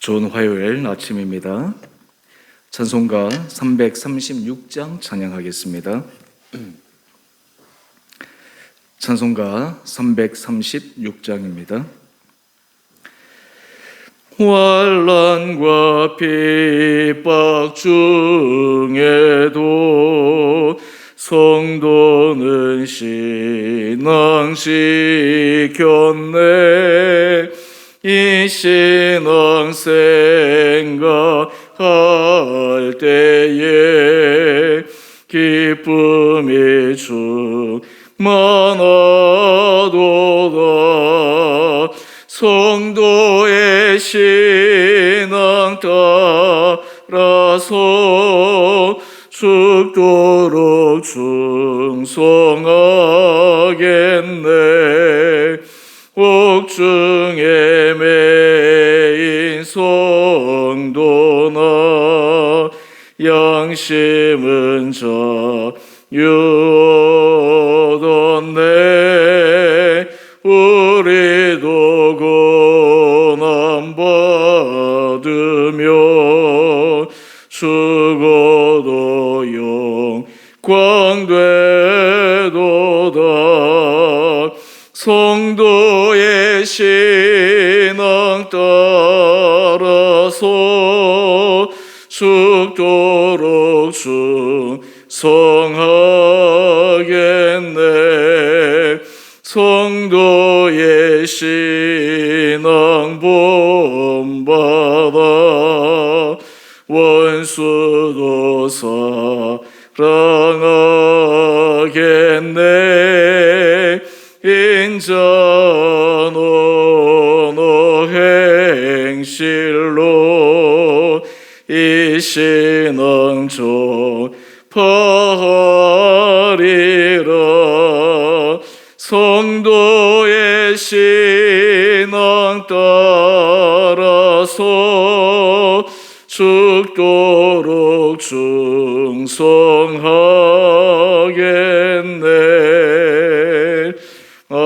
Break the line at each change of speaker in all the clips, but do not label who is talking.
좋은 화요일 아침입니다. 찬송가 336장 찬양하겠습니다. 찬송가 336장입니다. 환난과 핍박 중에도 성도는 신앙 지켰네. 이 신앙 생각할 때에 기쁨이 충만하도다. 성도의 신앙 따라서 죽도록 충성하겠네. 옥중에 매인 성도나 양심은 자유하겠네. 우리도 고난 받으며 죽어도 영광 되도다. 성도의 신앙 따라서 죽도록 충성하겠네. 성도의 신앙 본받아 원수도 사랑하겠네. 인자노노 행실로 이 신앙 전파하리라. 성도의 신앙 따라서 죽도록 충성하겠네. 아멘.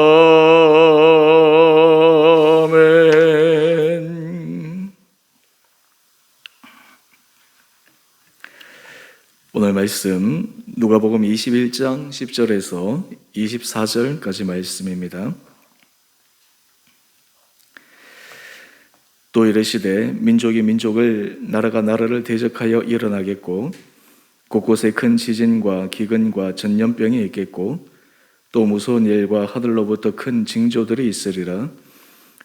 오늘 말씀 누가복음 21장 10절에서 24절까지 말씀입니다. 또 이르시되 민족이 민족을 나라가 나라를 대적하여 일어나겠고 곳곳에 큰 지진과 기근과 전염병이 있겠고 또 무서운 일과 하늘로부터 큰 징조들이 있으리라.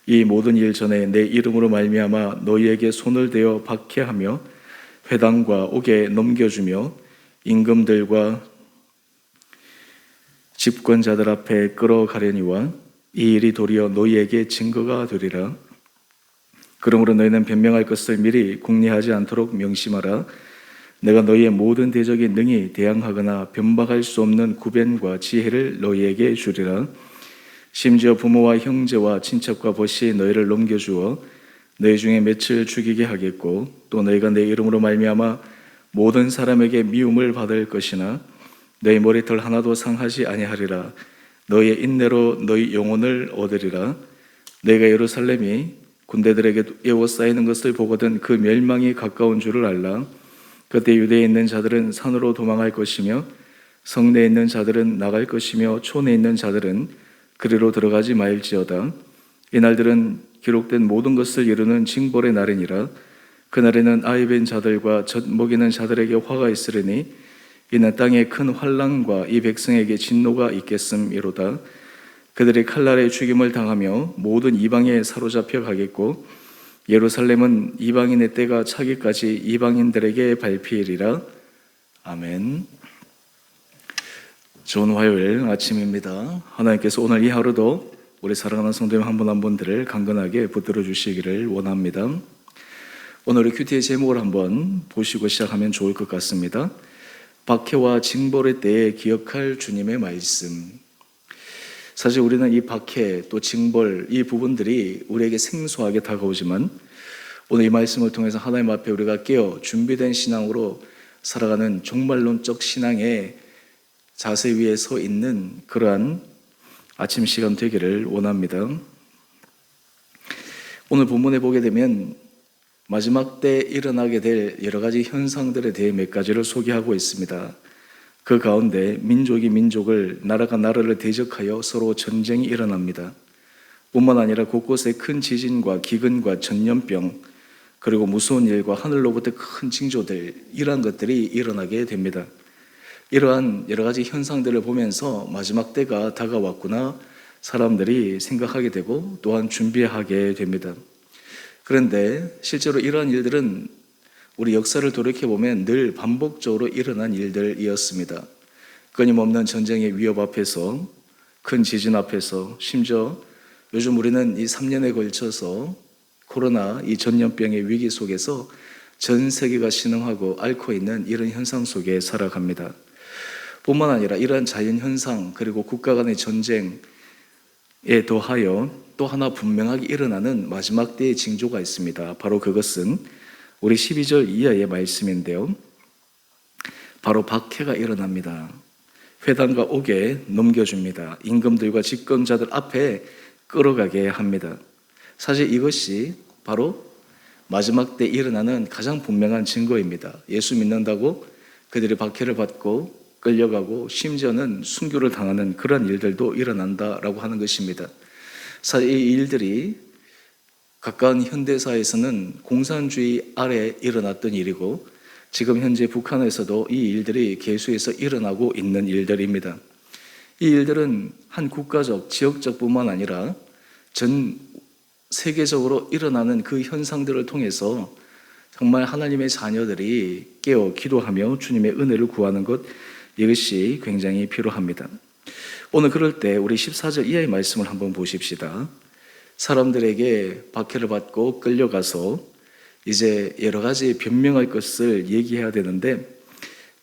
이 모든 일 전에 내 이름으로 말미암아 너희에게 손을 대어 박해하며 회당과 옥에 넘겨주며 임금들과 집권자들 앞에 끌어가려니와 이 일이 도리어 너희에게 증거가 되리라. 그러므로 너희는 변명할 것을 미리 궁리하지 않도록 명심하라. 내가 너희의 모든 대적에 능히 대항하거나 변박할 수 없는 구변과 지혜를 너희에게 주리라. 심지어 부모와 형제와 친척과 벗이 너희를 넘겨주어 너희 중에 몇을 죽이게 하겠고 또 너희가 내 이름으로 말미암아 모든 사람에게 미움을 받을 것이나 너희 머리털 하나도 상하지 아니하리라. 너희의 인내로 너희 영혼을 얻으리라. 너희가 예루살렘이 군대들에게 에워싸이는 것을 보거든 그 멸망이 가까운 줄을 알라. 그때 유대에 있는 자들은 산으로 도망할 것이며 성내에 있는 자들은 나갈 것이며 촌에 있는 자들은 그리로 들어가지 말지어다. 이날들은 기록된 모든 것을 이루는 징벌의 날이니라. 그날에는 아이 뵌 자들과 젖 먹이는 자들에게 화가 있으리니 이는 땅에 큰 환난과 이 백성에게 진노가 있겠음이로다. 그들이 칼날에 죽임을 당하며 모든 이방에 사로잡혀 가겠고 예루살렘은 이방인의 때가 차기까지 이방인들에게 밟히리라. 아멘. 좋은 화요일 아침입니다. 하나님께서 오늘 이 하루도 우리 사랑하는 성도님 한 분 한 분들을 강건하게 붙들어 주시기를 원합니다. 오늘 큐티의 제목을 한번 보시고 시작하면 좋을 것 같습니다. 박해와 징벌의 때에 기억할 주님의 말씀. 사실 우리는 이 박해 또 징벌 이 부분들이 우리에게 생소하게 다가오지만 오늘 이 말씀을 통해서 하나님 앞에 우리가 깨어 준비된 신앙으로 살아가는 종말론적 신앙의 자세 위에 서 있는 그러한 아침 시간 되기를 원합니다. 오늘 본문에 보게 되면 마지막 때 일어나게 될 여러 가지 현상들에 대해 몇 가지를 소개하고 있습니다. 그 가운데 민족이 민족을, 나라가 나라를 대적하여 서로 전쟁이 일어납니다. 뿐만 아니라 곳곳에 큰 지진과 기근과 전염병, 그리고 무서운 일과 하늘로부터 큰 징조들, 이러한 것들이 일어나게 됩니다. 이러한 여러 가지 현상들을 보면서 마지막 때가 다가왔구나 사람들이 생각하게 되고 또한 준비하게 됩니다. 그런데 실제로 이러한 일들은 우리 역사를 돌이켜보면 늘 반복적으로 일어난 일들이었습니다. 끊임없는 전쟁의 위협 앞에서, 큰 지진 앞에서, 심지어 요즘 우리는 이 3년에 걸쳐서 코로나 이 전염병의 위기 속에서 전 세계가 신음하고 앓고 있는 이런 현상 속에 살아갑니다. 뿐만 아니라 이러한 자연현상 그리고 국가 간의 전쟁에 더하여 또 하나 분명하게 일어나는 마지막 때의 징조가 있습니다. 바로 그것은 우리 12절 이하의 말씀인데요. 바로 박해가 일어납니다. 회당과 옥에 넘겨줍니다. 임금들과 집권자들 앞에 끌어가게 합니다. 사실 이것이 바로 마지막 때 일어나는 가장 분명한 증거입니다. 예수 믿는다고 그들이 박해를 받고 끌려가고 심지어는 순교를 당하는 그런 일들도 일어난다라고 하는 것입니다. 사실 이 일들이 가까운 현대사에서는 공산주의 아래 일어났던 일이고 지금 현재 북한에서도 이 일들이 계속해서 일어나고 있는 일들입니다. 이 일들은 한 국가적, 지역적 뿐만 아니라 전 세계적으로 일어나는 그 현상들을 통해서 정말 하나님의 자녀들이 깨어 기도하며 주님의 은혜를 구하는 것, 이것이 굉장히 필요합니다. 오늘 그럴 때 우리 14절 이하의 말씀을 한번 보십시다. 사람들에게 박해를 받고 끌려가서 이제 여러 가지 변명할 것을 얘기해야 되는데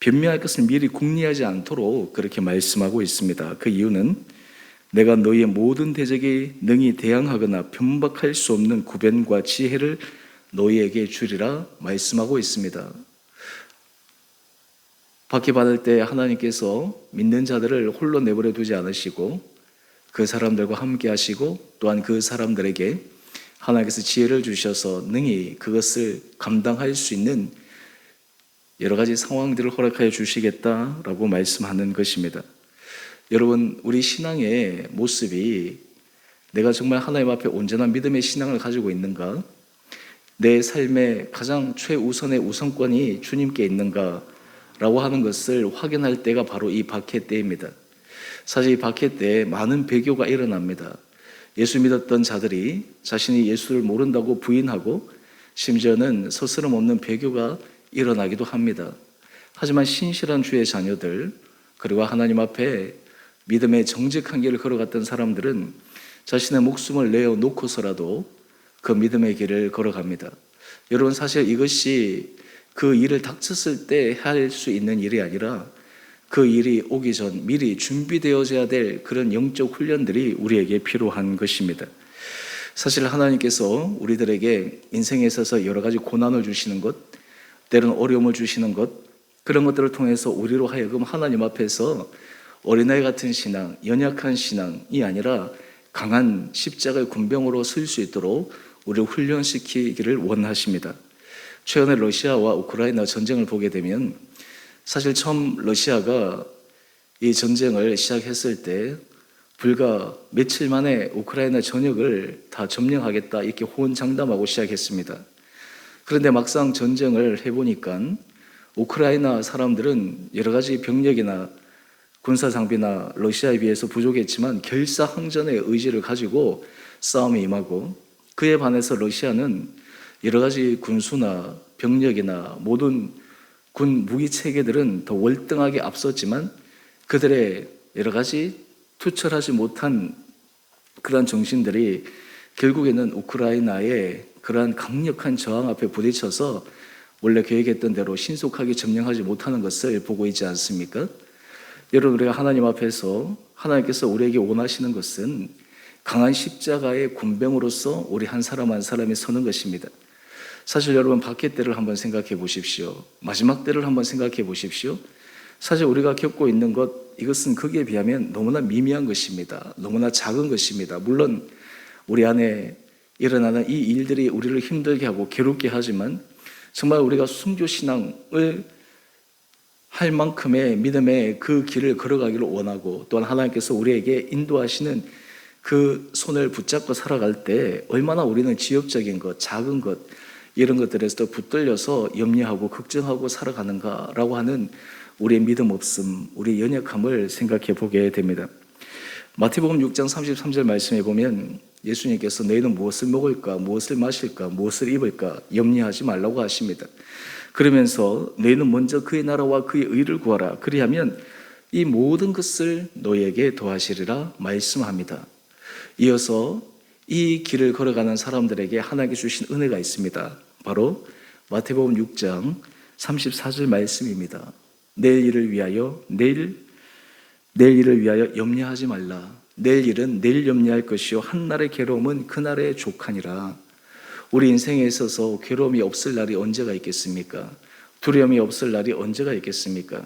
변명할 것을 미리 궁리하지 않도록 그렇게 말씀하고 있습니다. 그 이유는 내가 너희의 모든 대적에 능히 대항하거나 변박할 수 없는 구변과 지혜를 너희에게 주리라 말씀하고 있습니다. 박해받을 때 하나님께서 믿는 자들을 홀로 내버려 두지 않으시고 그 사람들과 함께 하시고 또한 그 사람들에게 하나님께서 지혜를 주셔서 능히 그것을 감당할 수 있는 여러 가지 상황들을 허락하여 주시겠다라고 말씀하는 것입니다. 여러분, 우리 신앙의 모습이 내가 정말 하나님 앞에 온전한 믿음의 신앙을 가지고 있는가? 내 삶의 가장 최우선의 우선권이 주님께 있는가? 라고 하는 것을 확인할 때가 바로 이 박해 때입니다. 사실 이 박해 때에 많은 배교가 일어납니다. 예수 믿었던 자들이 자신이 예수를 모른다고 부인하고 심지어는 스스럼 없는 배교가 일어나기도 합니다. 하지만 신실한 주의 자녀들 그리고 하나님 앞에 믿음의 정직한 길을 걸어갔던 사람들은 자신의 목숨을 내어놓고서라도 그 믿음의 길을 걸어갑니다. 여러분, 사실 이것이 그 일을 닥쳤을 때 할 수 있는 일이 아니라 그 일이 오기 전 미리 준비되어져야 될 그런 영적 훈련들이 우리에게 필요한 것입니다. 사실 하나님께서 우리들에게 인생에 있어서 여러 가지 고난을 주시는 것, 때로는 어려움을 주시는 것, 그런 것들을 통해서 우리로 하여금 하나님 앞에서 어린아이 같은 신앙, 연약한 신앙이 아니라 강한 십자가의 군병으로 설 수 있도록 우리를 훈련시키기를 원하십니다. 최근에 러시아와 우크라이나 전쟁을 보게 되면 사실 처음 러시아가 이 전쟁을 시작했을 때 불과 며칠 만에 우크라이나 전역을 다 점령하겠다 이렇게 호언장담하고 시작했습니다. 그런데 막상 전쟁을 해보니까 우크라이나 사람들은 여러 가지 병력이나 군사 장비나 러시아에 비해서 부족했지만 결사항전의 의지를 가지고 싸움에 임하고 그에 반해서 러시아는 여러 가지 군수나 병력이나 모든 군 무기 체계들은 더 월등하게 앞섰지만 그들의 여러 가지 투철하지 못한 그러한 정신들이 결국에는 우크라이나의 그러한 강력한 저항 앞에 부딪혀서 원래 계획했던 대로 신속하게 점령하지 못하는 것을 보고 있지 않습니까? 여러분, 우리가 하나님 앞에서 하나님께서 우리에게 원하시는 것은 강한 십자가의 군병으로서 우리 한 사람 한 사람이 서는 것입니다. 사실 여러분, 박해 때를 한번 생각해 보십시오. 마지막 때를 한번 생각해 보십시오. 사실 우리가 겪고 있는 것, 이것은 거기에 비하면 너무나 미미한 것입니다. 너무나 작은 것입니다. 물론 우리 안에 일어나는 이 일들이 우리를 힘들게 하고 괴롭게 하지만 정말 우리가 순교신앙을 할 만큼의 믿음의 그 길을 걸어가기를 원하고, 또한 하나님께서 우리에게 인도하시는 그 손을 붙잡고 살아갈 때 얼마나 우리는 지역적인 것, 작은 것, 이런 것들에서 붙들려서 염려하고 걱정하고 살아가는가라고 하는 우리의 믿음 없음, 우리의 연약함을 생각해 보게 됩니다. 마태복음 6장 33절 말씀에 보면 예수님께서 너희는 무엇을 먹을까, 무엇을 마실까, 무엇을 입을까 염려하지 말라고 하십니다. 그러면서 너희는 먼저 그의 나라와 그의 의를 구하라. 그리하면 이 모든 것을 너희에게 더하시리라 말씀합니다. 이어서 이 길을 걸어가는 사람들에게 하나님께 주신 은혜가 있습니다. 바로 마태복음 6장 34절 말씀입니다. 내일 일을 위하여 염려하지 말라. 내일 일은 내일 염려할 것이요 한날의 괴로움은 그날의 족하니라. 우리 인생에 있어서 괴로움이 없을 날이 언제가 있겠습니까? 두려움이 없을 날이 언제가 있겠습니까?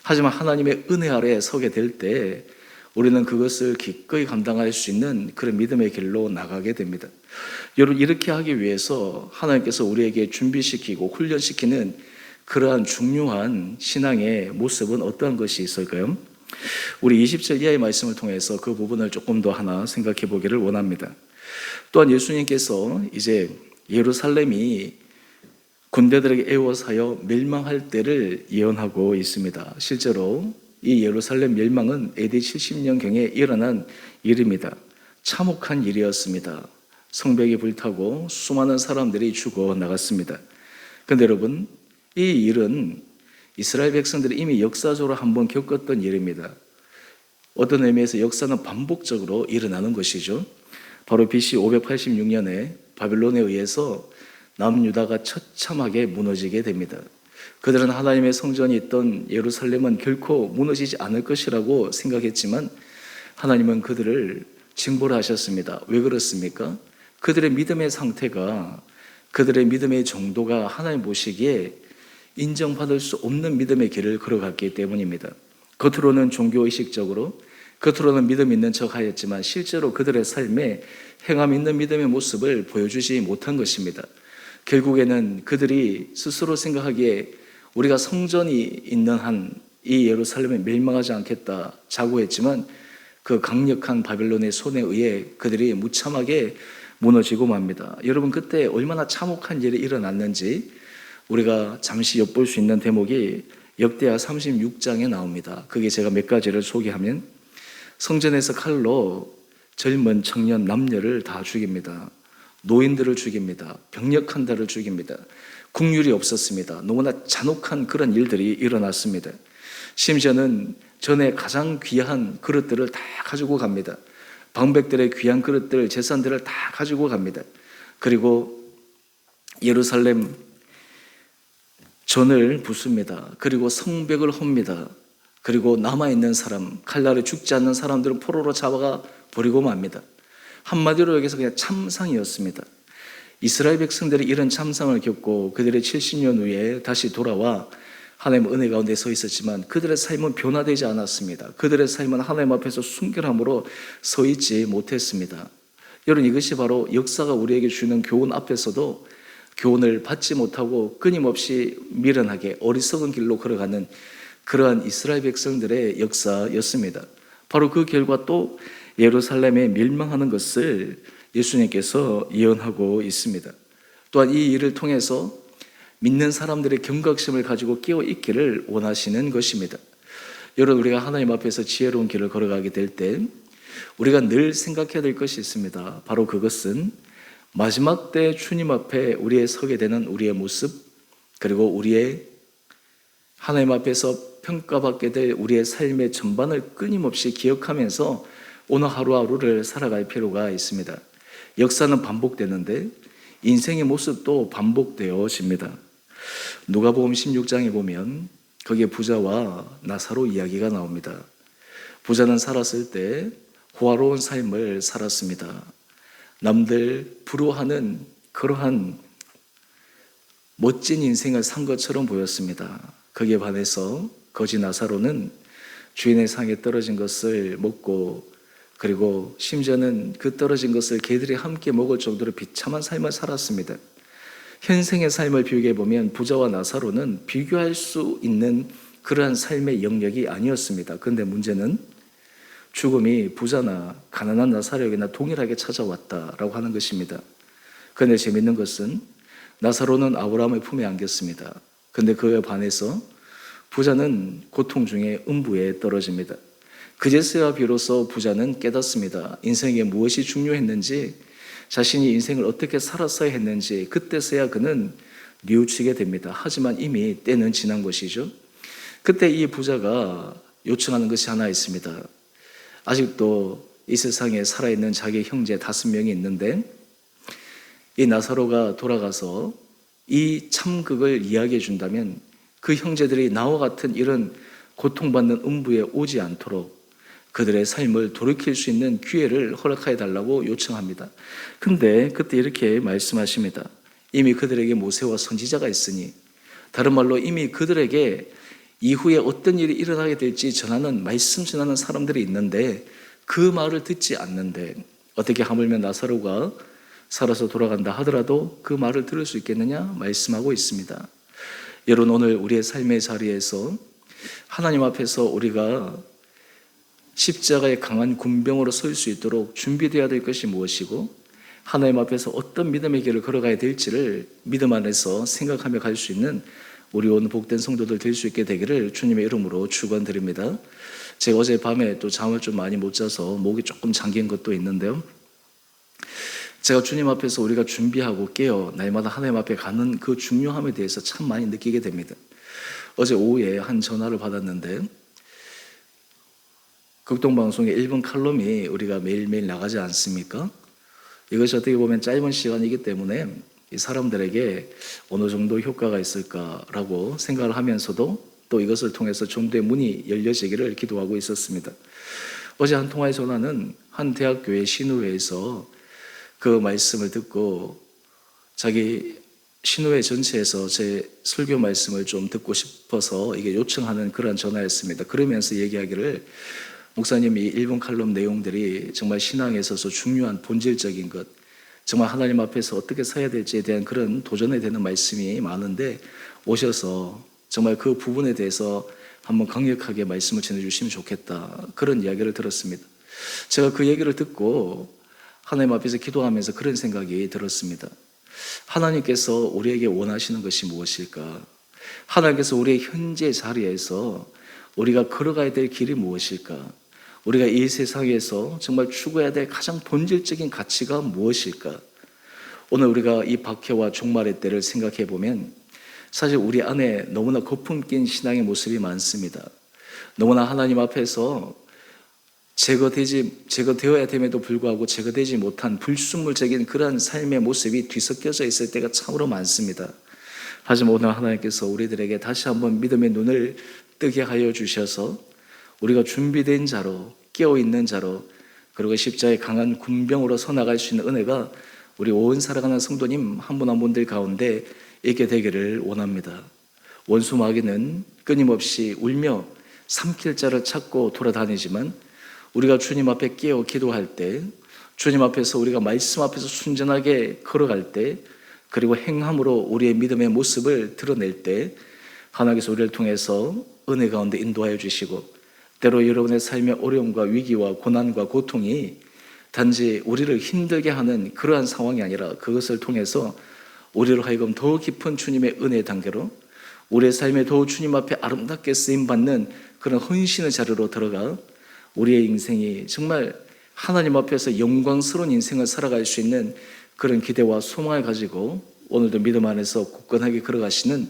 하지만 하나님의 은혜 아래에 서게 될 때 우리는 그것을 기꺼이 감당할 수 있는 그런 믿음의 길로 나가게 됩니다. 여러분, 이렇게 하기 위해서 하나님께서 우리에게 준비시키고 훈련시키는 그러한 중요한 신앙의 모습은 어떠한 것이 있을까요? 우리 20절 이하의 말씀을 통해서 그 부분을 조금 더 하나 생각해 보기를 원합니다. 또한 예수님께서 이제 예루살렘이 군대들에게 애워사여 멸망할 때를 예언하고 있습니다. 실제로 이 예루살렘 멸망은 AD 70년경에 일어난 일입니다. 참혹한 일이었습니다. 성벽이 불타고 수많은 사람들이 죽어 나갔습니다. 그런데 여러분, 이 일은 이스라엘 백성들이 이미 역사적으로 한번 겪었던 일입니다. 어떤 의미에서 역사는 반복적으로 일어나는 것이죠. 바로 BC 586년에 바벨론에 의해서 남유다가 처참하게 무너지게 됩니다. 그들은 하나님의 성전이 있던 예루살렘은 결코 무너지지 않을 것이라고 생각했지만 하나님은 그들을 징벌 하셨습니다. 왜 그렇습니까? 그들의 믿음의 상태가, 그들의 믿음의 정도가 하나님 보시기에 인정받을 수 없는 믿음의 길을 걸어갔기 때문입니다. 겉으로는 종교의식적으로, 겉으로는 믿음 있는 척 하였지만 실제로 그들의 삶에 행함 있는 믿음의 모습을 보여주지 못한 것입니다. 결국에는 그들이 스스로 생각하기에 우리가 성전이 있는 한 이 예루살렘에 멸망하지 않겠다 자고했지만 그 강력한 바벨론의 손에 의해 그들이 무참하게 무너지고 맙니다. 여러분, 그때 얼마나 참혹한 일이 일어났는지 우리가 잠시 엿볼 수 있는 대목이 역대하 36장에 나옵니다. 그게 제가 몇 가지를 소개하면, 성전에서 칼로 젊은 청년 남녀를 다 죽입니다. 노인들을 죽입니다. 병력한 자를 죽입니다. 국률이 없었습니다. 너무나 잔혹한 그런 일들이 일어났습니다. 심지어는 전에 가장 귀한 그릇들을 다 가지고 갑니다. 방백들의 귀한 그릇들, 재산들을 다 가지고 갑니다. 그리고 예루살렘 전을 부숩니다. 그리고 성벽을 헙니다. 그리고 남아있는 사람, 칼날에 죽지 않는 사람들은 포로로 잡아가 버리고 맙니다. 한마디로 여기서 그냥 참상이었습니다. 이스라엘 백성들이 이런 참상을 겪고 그들의 70년 후에 다시 돌아와 하나님의 은혜 가운데 서 있었지만 그들의 삶은 변화되지 않았습니다. 그들의 삶은 하나님 앞에서 순결함으로 서 있지 못했습니다. 여러분, 이것이 바로 역사가 우리에게 주는 교훈 앞에서도 교훈을 받지 못하고 끊임없이 미련하게 어리석은 길로 걸어가는 그러한 이스라엘 백성들의 역사였습니다. 바로 그 결과 또 예루살렘에 멸망하는 것을 예수님께서 예언하고 있습니다. 또한 이 일을 통해서 믿는 사람들의 경각심을 가지고 깨어 있기를 원하시는 것입니다. 여러분, 우리가 하나님 앞에서 지혜로운 길을 걸어가게 될 때 우리가 늘 생각해야 될 것이 있습니다. 바로 그것은 마지막 때 주님 앞에 우리의 서게 되는 우리의 모습, 그리고 우리의 하나님 앞에서 평가받게 될 우리의 삶의 전반을 끊임없이 기억하면서 오늘 하루하루를 살아갈 필요가 있습니다. 역사는 반복되는데 인생의 모습도 반복되어집니다. 누가복음 16장에 보면 거기에 부자와 나사로 이야기가 나옵니다. 부자는 살았을 때 호화로운 삶을 살았습니다. 남들 부러워하는 그러한 멋진 인생을 산 것처럼 보였습니다. 거기에 반해서 거지 나사로는 주인의 상에 떨어진 것을 먹고 그리고 심지어는 그 떨어진 것을 개들이 함께 먹을 정도로 비참한 삶을 살았습니다. 현생의 삶을 비교해 보면 부자와 나사로는 비교할 수 있는 그러한 삶의 영역이 아니었습니다. 그런데 문제는 죽음이 부자나 가난한 나사로에게나 동일하게 찾아왔다라고 하는 것입니다. 그런데 재밌는 것은 나사로는 아브라함의 품에 안겼습니다. 그런데 그에 반해서 부자는 고통 중에 음부에 떨어집니다. 그제서야 비로소 부자는 깨닫습니다. 인생에 무엇이 중요했는지, 자신이 인생을 어떻게 살았어야 했는지 그때서야 그는 뉘우치게 됩니다. 하지만 이미 때는 지난 것이죠. 그때 이 부자가 요청하는 것이 하나 있습니다. 아직도 이 세상에 살아있는 자기 형제 5명이 있는데 이 나사로가 돌아가서 이 참극을 이야기해 준다면 그 형제들이 나와 같은 이런 고통받는 음부에 오지 않도록 그들의 삶을 돌이킬 수 있는 기회를 허락해 달라고 요청합니다. 근데 그때 이렇게 말씀하십니다. 이미 그들에게 모세와 선지자가 있으니, 다른 말로 이미 그들에게 이후에 어떤 일이 일어나게 될지 말씀 전하는 사람들이 있는데 그 말을 듣지 않는데 어떻게 하물며 나사로가 살아서 돌아간다 하더라도 그 말을 들을 수 있겠느냐 말씀하고 있습니다. 여러분, 오늘 우리의 삶의 자리에서 하나님 앞에서 우리가 십자가의 강한 군병으로 설 수 있도록 준비되어야 될 것이 무엇이고 하나님 앞에서 어떤 믿음의 길을 걸어가야 될지를 믿음 안에서 생각하며 갈 수 있는 우리 온 복된 성도들 될 수 있게 되기를 주님의 이름으로 축원드립니다. 제가 어제 밤에 또 잠을 좀 많이 못 자서 목이 조금 잠긴 것도 있는데요. 제가 주님 앞에서 우리가 준비하고 깨어 날마다 하나님 앞에 가는 그 중요함에 대해서 참 많이 느끼게 됩니다. 어제 오후에 한 전화를 받았는데 극동방송에 1분 칼럼이 우리가 매일매일 나가지 않습니까? 이것이 어떻게 보면 짧은 시간이기 때문에 이 사람들에게 어느 정도 효과가 있을까라고 생각을 하면서도 또 이것을 통해서 전도의 문이 열려지기를 기도하고 있었습니다. 어제 한 통화의 전화는 한 대학교의 신우회에서 그 말씀을 듣고 자기 신우회 전체에서 제 설교 말씀을 좀 듣고 싶어서 이게 요청하는 그런 전화였습니다. 그러면서 얘기하기를 목사님, 이 1분 칼럼 내용들이 정말 신앙에 있어서 중요한 본질적인 것, 정말 하나님 앞에서 어떻게 서야 될지에 대한 그런 도전에 되는 말씀이 많은데 오셔서 정말 그 부분에 대해서 한번 강력하게 말씀을 전해주시면 좋겠다, 그런 이야기를 들었습니다. 제가 그 얘기를 듣고 하나님 앞에서 기도하면서 그런 생각이 들었습니다. 하나님께서 우리에게 원하시는 것이 무엇일까? 하나님께서 우리의 현재 자리에서 우리가 걸어가야 될 길이 무엇일까? 우리가 이 세상에서 정말 추구해야 될 가장 본질적인 가치가 무엇일까? 오늘 우리가 이 박해와 종말의 때를 생각해 보면 사실 우리 안에 너무나 거품 낀 신앙의 모습이 많습니다. 너무나 하나님 앞에서 제거되어야 됨에도 불구하고 제거되지 못한 불순물적인 그런 삶의 모습이 뒤섞여져 있을 때가 참으로 많습니다. 하지만 오늘 하나님께서 우리들에게 다시 한번 믿음의 눈을 뜨게 하여 주셔서 우리가 준비된 자로, 깨어있는 자로, 그리고 십자가의 강한 군병으로 서나갈 수 있는 은혜가 우리 온 살아가는 성도님 한 분 한 분들 가운데 있게 되기를 원합니다. 원수 마귀는 끊임없이 울며 삼킬 자를 찾고 돌아다니지만 우리가 주님 앞에 깨어 기도할 때, 주님 앞에서 우리가 말씀 앞에서 순전하게 걸어갈 때, 그리고 행함으로 우리의 믿음의 모습을 드러낼 때 하나님께서 우리를 통해서 은혜 가운데 인도하여 주시고, 때로 여러분의 삶의 어려움과 위기와 고난과 고통이 단지 우리를 힘들게 하는 그러한 상황이 아니라 그것을 통해서 우리로 하여금 더 깊은 주님의 은혜의 단계로 우리의 삶에 더 주님 앞에 아름답게 쓰임받는 그런 헌신의 자리로 들어가 우리의 인생이 정말 하나님 앞에서 영광스러운 인생을 살아갈 수 있는 그런 기대와 소망을 가지고 오늘도 믿음 안에서 굳건하게 걸어가시는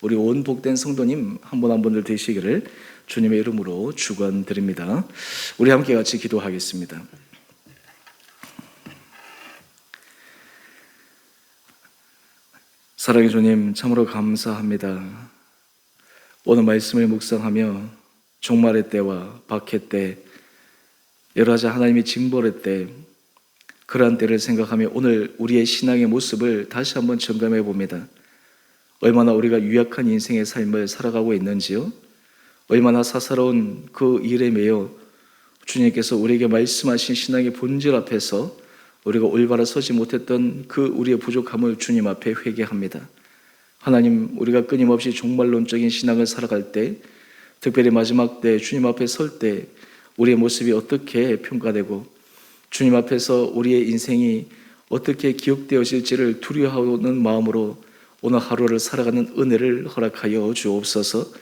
우리 온 복된 성도님 한 분 한 분들 되시기를 주님의 이름으로 축원드립니다. 우리 함께 같이 기도하겠습니다. 사랑의 주님, 참으로 감사합니다. 오늘 말씀을 묵상하며 종말의 때와 박해 때, 여러 가지 하나님의 징벌의 때, 그러한 때를 생각하며 오늘 우리의 신앙의 모습을 다시 한번 점검해 봅니다. 얼마나 우리가 유약한 인생의 삶을 살아가고 있는지요? 얼마나 사사로운 그 일에 매여 주님께서 우리에게 말씀하신 신앙의 본질 앞에서 우리가 올바라 서지 못했던 그 우리의 부족함을 주님 앞에 회개합니다. 하나님, 우리가 끊임없이 종말론적인 신앙을 살아갈 때, 특별히 마지막 때 주님 앞에 설 때 우리의 모습이 어떻게 평가되고 주님 앞에서 우리의 인생이 어떻게 기억되어질지를 두려워하는 마음으로 오늘 하루를 살아가는 은혜를 허락하여 주옵소서.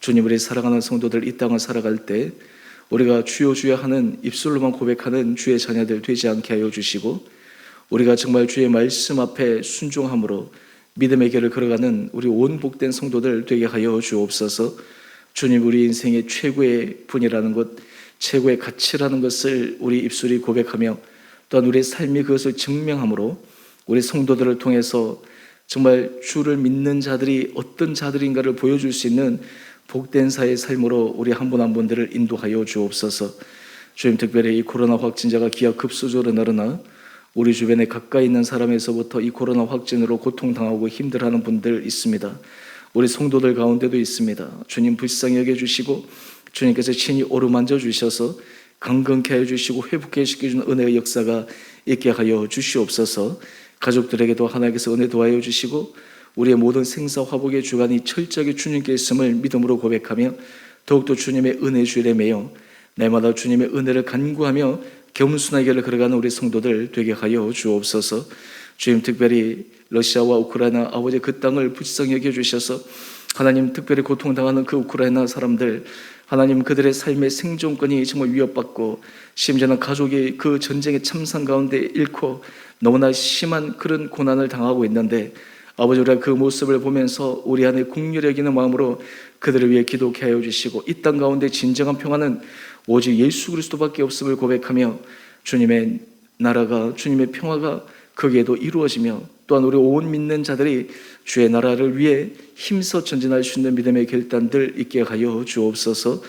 주님, 우리 사랑하는 성도들 이 땅을 살아갈 때 우리가 주여 주여 하는 입술로만 고백하는 주의 자녀들 되지 않게 하여 주시고, 우리가 정말 주의 말씀 앞에 순종함으로 믿음의 길을 걸어가는 우리 온 복된 성도들 되게 하여 주옵소서. 주님, 우리 인생의 최고의 분이라는 것, 최고의 가치라는 것을 우리 입술이 고백하며 또한 우리의 삶이 그것을 증명함으로 우리 성도들을 통해서 정말 주를 믿는 자들이 어떤 자들인가를 보여줄 수 있는 복된 사의 삶으로 우리 한 분 한 분들을 인도하여 주옵소서. 주님, 특별히 이 코로나 확진자가 기하급수적으로 늘어나 우리 주변에 가까이 있는 사람에서부터 이 코로나 확진으로 고통당하고 힘들어하는 분들 있습니다. 우리 성도들 가운데도 있습니다. 주님, 불쌍히 여겨주시고 주님께서 친히 오르만져 주셔서 강건케 하여 주시고 회복해 시켜주는 은혜의 역사가 있게 하여 주시옵소서. 가족들에게도 하나님께서 은혜 도와여 주시고 우리의 모든 생사 화복의 주관이 철저하게 주님께 있음을 믿음으로 고백하며 더욱더 주님의 은혜 주일에 매여 날마다 주님의 은혜를 간구하며 겸손하게 길을 걸어가는 우리 성도들 되게 하여 주옵소서. 주님, 특별히 러시아와 우크라이나 아버지 그 땅을 불쌍히 여겨주셔서 하나님, 특별히 고통당하는 그 우크라이나 사람들, 하나님, 그들의 삶의 생존권이 정말 위협받고 심지어는 가족이 그 전쟁의 참상 가운데 잃고 너무나 심한 그런 고난을 당하고 있는데, 아버지, 우리가 그 모습을 보면서 우리 안에 긍휼히 여기는 마음으로 그들을 위해 기도케 하여 주시고 이 땅 가운데 진정한 평화는 오직 예수 그리스도밖에 없음을 고백하며 주님의 나라가, 주님의 평화가 거기에도 이루어지며 또한 우리 온 믿는 자들이 주의 나라를 위해 힘써 전진할 수 있는 믿음의 결단들 있게 하여 주옵소서.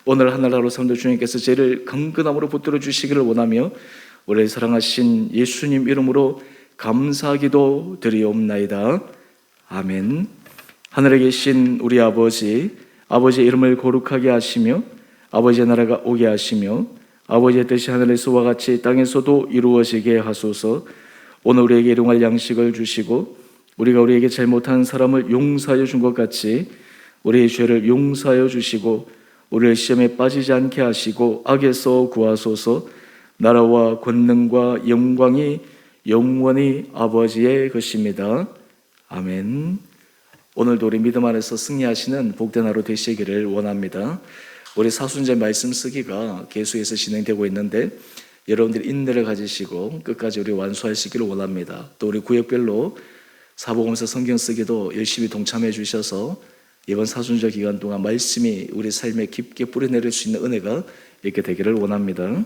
오늘 하늘나라로 삼도 주님께서 죄를 강건함으로 붙들어 주시기를 원하며 우리를 사랑하신 예수님 이름으로 감사기도 드리옵나이다. 아멘. 하늘에 계신 우리 아버지, 아버지의 이름을 거룩하게 하시며 아버지의 나라가 오게 하시며 아버지의 뜻이 하늘에서와 같이 땅에서도 이루어지게 하소서. 오늘 우리에게 일용할 양식을 주시고 우리가 우리에게 잘못한 사람을 용서하여 준 것 같이 우리의 죄를 용서하여 주시고 우리를 시험에 빠지지 않게 하시고 악에서 구하소서. 나라와 권능과 영광이 영원히 아버지의 것입니다. 아멘. 오늘도 우리 믿음 안에서 승리하시는 복된 하루 되시기를 원합니다. 우리 사순절 말씀 쓰기가 계속해서 진행되고 있는데 여러분들이 인내를 가지시고 끝까지 우리 완수하시기를 원합니다. 또 우리 구역별로 사복음서 성경 쓰기도 열심히 동참해 주셔서 이번 사순절 기간 동안 말씀이 우리 삶에 깊게 뿌리내릴 수 있는 은혜가 있게 되기를 원합니다.